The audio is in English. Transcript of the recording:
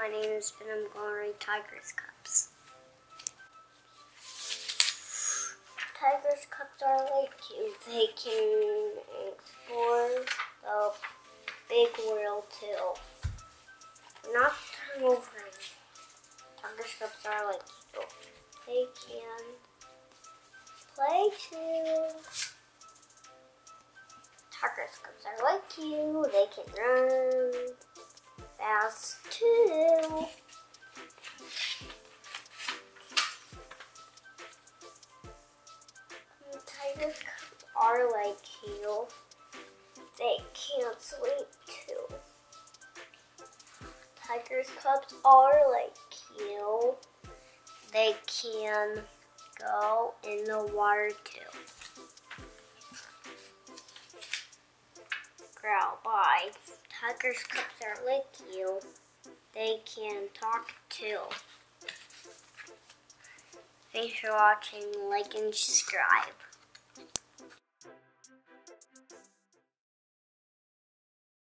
my name is Ben. I'm going to read Tiger's Cups. Tiger's Cups are like cute. They can explore the big world too. Not turn over. Tiger's Cups are like cute. They can play too. Tiger's Cups are like you. They can run fast too. Tiger's Cups are like you. They can't sleep too. Tiger's Cups are like you. They can go in the water too. Growl, bye. Tiger's Cups are like you. They can talk too. Thanks for watching. Like and subscribe.